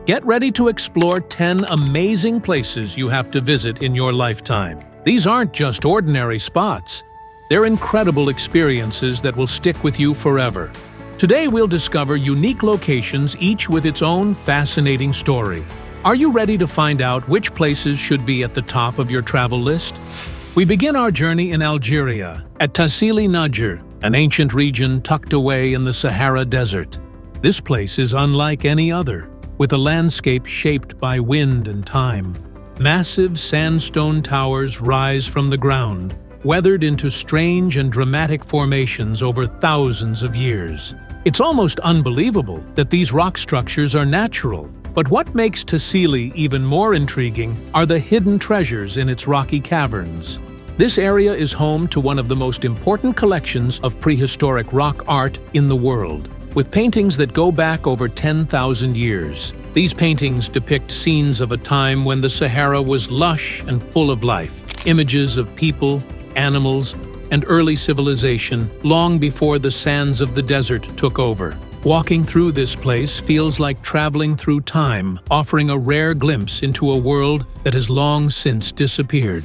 Get ready to explore 10 amazing places you have to visit in your lifetime. These aren't just ordinary spots. They're incredible experiences that will stick with you forever. Today we'll discover unique locations, each with its own fascinating story. Are you ready to find out which places should be at the top of your travel list? We begin our journey in Algeria, at Tassili, Niger, an ancient region tucked away in the Sahara Desert. This place is unlike any other, with a landscape shaped by wind and time. Massive sandstone towers rise from the ground, weathered into strange and dramatic formations over thousands of years. It's almost unbelievable that these rock structures are natural, but what makes Tassili even more intriguing are the hidden treasures in its rocky caverns. This area is home to one of the most important collections of prehistoric rock art in the world, with paintings that go back over 10,000 years. These paintings depict scenes of a time when the Sahara was lush and full of life, images of people, animals, and early civilization long before the sands of the desert took over. Walking through this place feels like traveling through time, offering a rare glimpse into a world that has long since disappeared.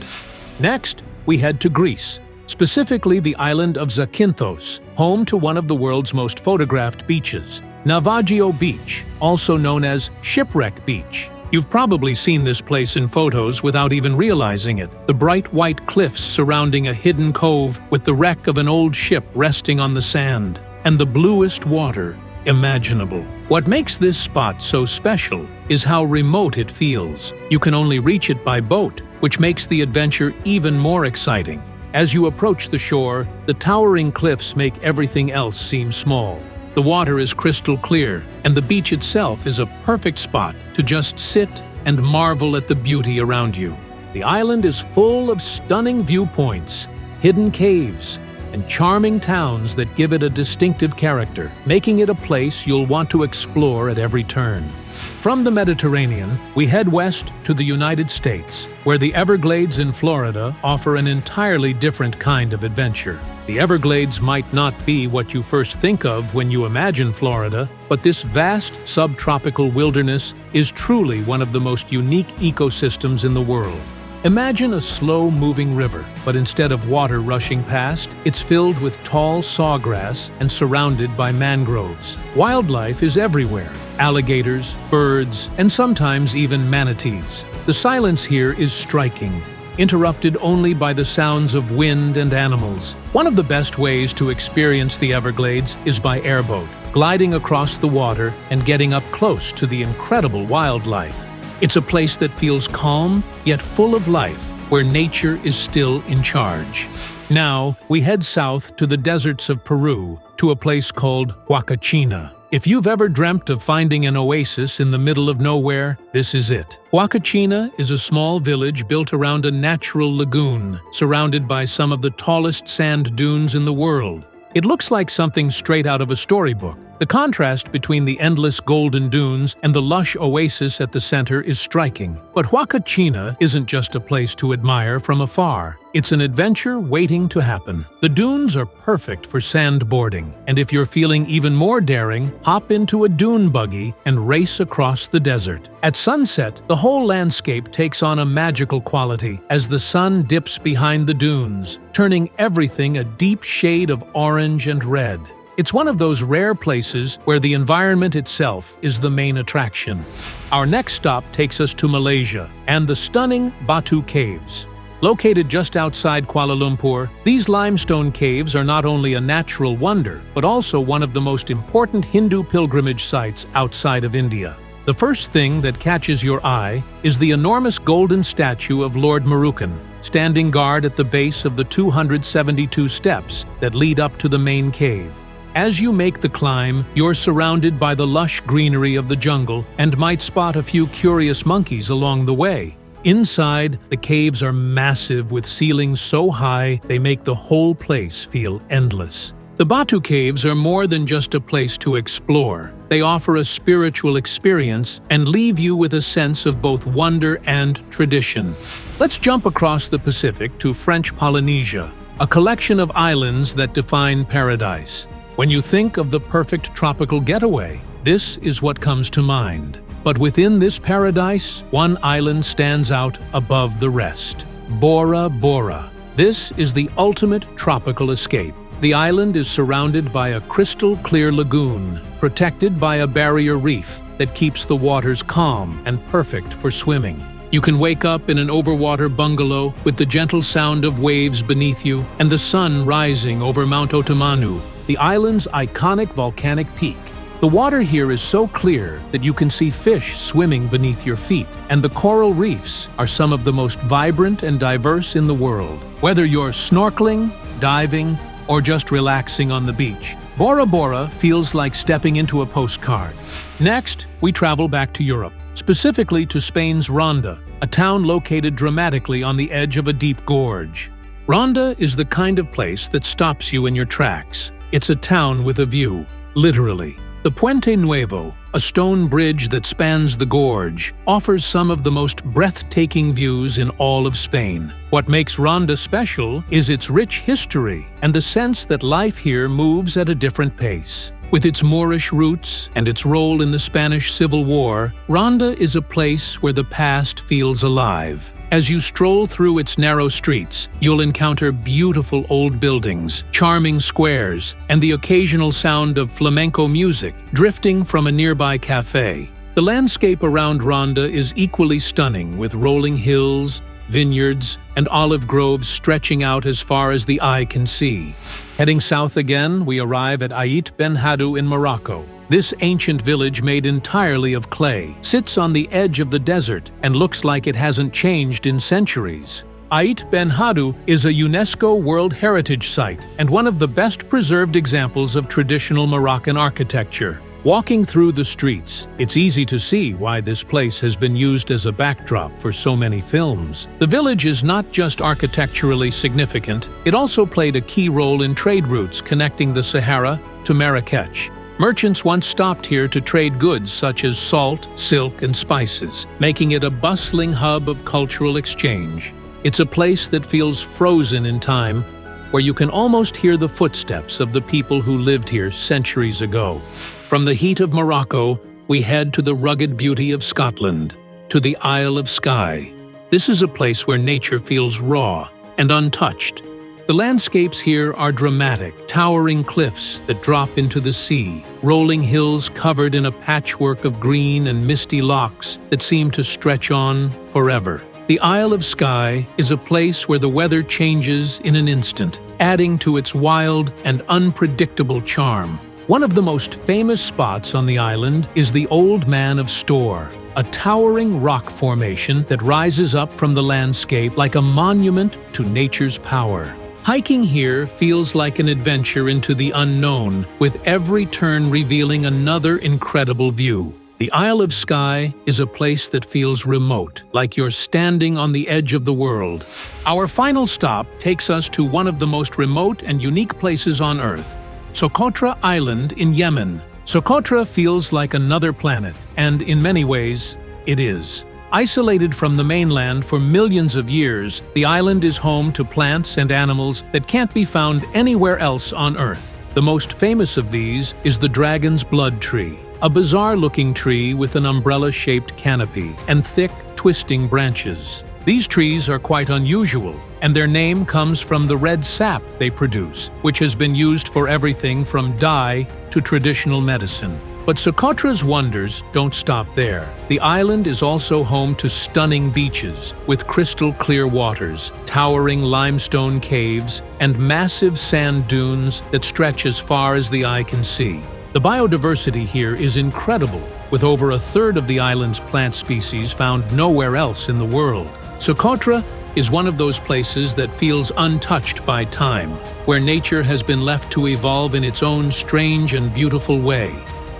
Next, we head to Greece, specifically the island of Zakynthos, home to one of the world's most photographed beaches, Navajo Beach, also known as Shipwreck Beach. You've probably seen this place in photos without even realizing it. The bright white cliffs surrounding a hidden cove with the wreck of an old ship resting on the sand, and the bluest water imaginable. What makes this spot so special is how remote it feels. You can only reach it by boat, which makes the adventure even more exciting. As you approach the shore, the towering cliffs make everything else seem small. The water is crystal clear, and the beach itself is a perfect spot to just sit and marvel at the beauty around you. The island is full of stunning viewpoints, hidden caves, and charming towns that give it a distinctive character, making it a place you'll want to explore at every turn. From the Mediterranean, we head west to the United States, where the Everglades in Florida offer an entirely different kind of adventure. The Everglades might not be what you first think of when you imagine Florida, but this vast subtropical wilderness is truly one of the most unique ecosystems in the world. Imagine a slow-moving river, but instead of water rushing past, it's filled with tall sawgrass and surrounded by mangroves. Wildlife is everywhere: alligators, birds, and sometimes even manatees. The silence here is striking, interrupted only by the sounds of wind and animals. One of the best ways to experience the Everglades is by airboat, gliding across the water and getting up close to the incredible wildlife. It's a place that feels calm, yet full of life, where nature is still in charge. Now, we head south to the deserts of Peru, to a place called Huacachina. If you've ever dreamt of finding an oasis in the middle of nowhere, this is it. Huacachina is a small village built around a natural lagoon, surrounded by some of the tallest sand dunes in the world. It looks like something straight out of a storybook. The contrast between the endless golden dunes and the lush oasis at the center is striking. But Huacachina isn't just a place to admire from afar. It's an adventure waiting to happen. The dunes are perfect for sandboarding, and if you're feeling even more daring, hop into a dune buggy and race across the desert. At sunset, the whole landscape takes on a magical quality as the sun dips behind the dunes, turning everything a deep shade of orange and red. It's one of those rare places where the environment itself is the main attraction. Our next stop takes us to Malaysia and the stunning Batu Caves. Located just outside Kuala Lumpur, these limestone caves are not only a natural wonder, but also one of the most important Hindu pilgrimage sites outside of India. The first thing that catches your eye is the enormous golden statue of Lord Marukan, standing guard at the base of the 272 steps that lead up to the main cave. As you make the climb, you're surrounded by the lush greenery of the jungle and might spot a few curious monkeys along the way. Inside, the caves are massive with ceilings so high they make the whole place feel endless. The Batu Caves are more than just a place to explore. They offer a spiritual experience and leave you with a sense of both wonder and tradition. Let's jump across the Pacific to French Polynesia, a collection of islands that define paradise. When you think of the perfect tropical getaway, this is what comes to mind. But within this paradise, one island stands out above the rest: Bora Bora. This is the ultimate tropical escape. The island is surrounded by a crystal-clear lagoon, protected by a barrier reef that keeps the waters calm and perfect for swimming. You can wake up in an overwater bungalow with the gentle sound of waves beneath you and the sun rising over Mount Otomanu, the island's iconic volcanic peak. The water here is so clear that you can see fish swimming beneath your feet, and the coral reefs are some of the most vibrant and diverse in the world. Whether you're snorkeling, diving, or just relaxing on the beach, Bora Bora feels like stepping into a postcard. Next, we travel back to Europe, specifically to Spain's Ronda, a town located dramatically on the edge of a deep gorge. Ronda is the kind of place that stops you in your tracks. It's a town with a view, literally. The Puente Nuevo, a stone bridge that spans the gorge, offers some of the most breathtaking views in all of Spain. What makes Ronda special is its rich history and the sense that life here moves at a different pace. With its Moorish roots and its role in the Spanish Civil War, Ronda is a place where the past feels alive. As you stroll through its narrow streets, you'll encounter beautiful old buildings, charming squares, and the occasional sound of flamenco music drifting from a nearby cafe. The landscape around Ronda is equally stunning, with rolling hills, vineyards, and olive groves stretching out as far as the eye can see. Heading south again, we arrive at Aït Benhaddou in Morocco. This ancient village, made entirely of clay, sits on the edge of the desert and looks like it hasn't changed in centuries. Aït Benhaddou is a UNESCO World Heritage Site and one of the best preserved examples of traditional Moroccan architecture. Walking through the streets, it's easy to see why this place has been used as a backdrop for so many films. The village is not just architecturally significant, it also played a key role in trade routes connecting the Sahara to Marrakech. Merchants once stopped here to trade goods such as salt, silk, and spices, making it a bustling hub of cultural exchange. It's a place that feels frozen in time, where you can almost hear the footsteps of the people who lived here centuries ago. From the heat of Morocco, we head to the rugged beauty of Scotland, to the Isle of Skye. This is a place where nature feels raw and untouched. The landscapes here are dramatic, towering cliffs that drop into the sea, rolling hills covered in a patchwork of green and misty lochs that seem to stretch on forever. The Isle of Skye is a place where the weather changes in an instant, adding to its wild and unpredictable charm. One of the most famous spots on the island is the Old Man of Storr, a towering rock formation that rises up from the landscape like a monument to nature's power. Hiking here feels like an adventure into the unknown, with every turn revealing another incredible view. The Isle of Skye is a place that feels remote, like you're standing on the edge of the world. Our final stop takes us to one of the most remote and unique places on Earth, Socotra Island in Yemen. Socotra feels like another planet, and in many ways, it is. Isolated from the mainland for millions of years, the island is home to plants and animals that can't be found anywhere else on Earth. The most famous of these is the dragon's blood tree, a bizarre-looking tree with an umbrella-shaped canopy and thick, twisting branches. These trees are quite unusual, and their name comes from the red sap they produce, which has been used for everything from dye to traditional medicine. But Socotra's wonders don't stop there. The island is also home to stunning beaches with crystal-clear waters, towering limestone caves, and massive sand dunes that stretch as far as the eye can see. The biodiversity here is incredible, with over a third of the island's plant species found nowhere else in the world. Socotra is one of those places that feels untouched by time, where nature has been left to evolve in its own strange and beautiful way.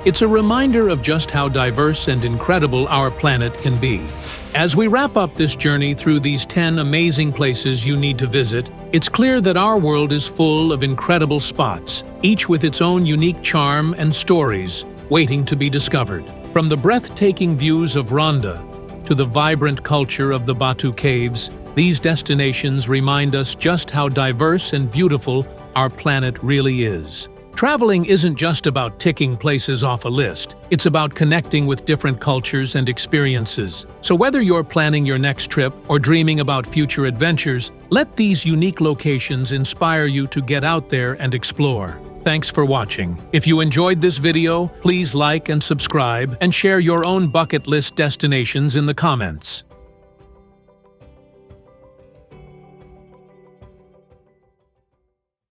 It's a reminder of just how diverse and incredible our planet can be. As we wrap up this journey through these 10 amazing places you need to visit, it's clear that our world is full of incredible spots, each with its own unique charm and stories waiting to be discovered. From the breathtaking views of Ronda to the vibrant culture of the Batu Caves, these destinations remind us just how diverse and beautiful our planet really is. Traveling isn't just about ticking places off a list. It's about connecting with different cultures and experiences. So whether you're planning your next trip or dreaming about future adventures, let these unique locations inspire you to get out there and explore. Thanks for watching. If you enjoyed this video, please like and subscribe and share your own bucket list destinations in the comments.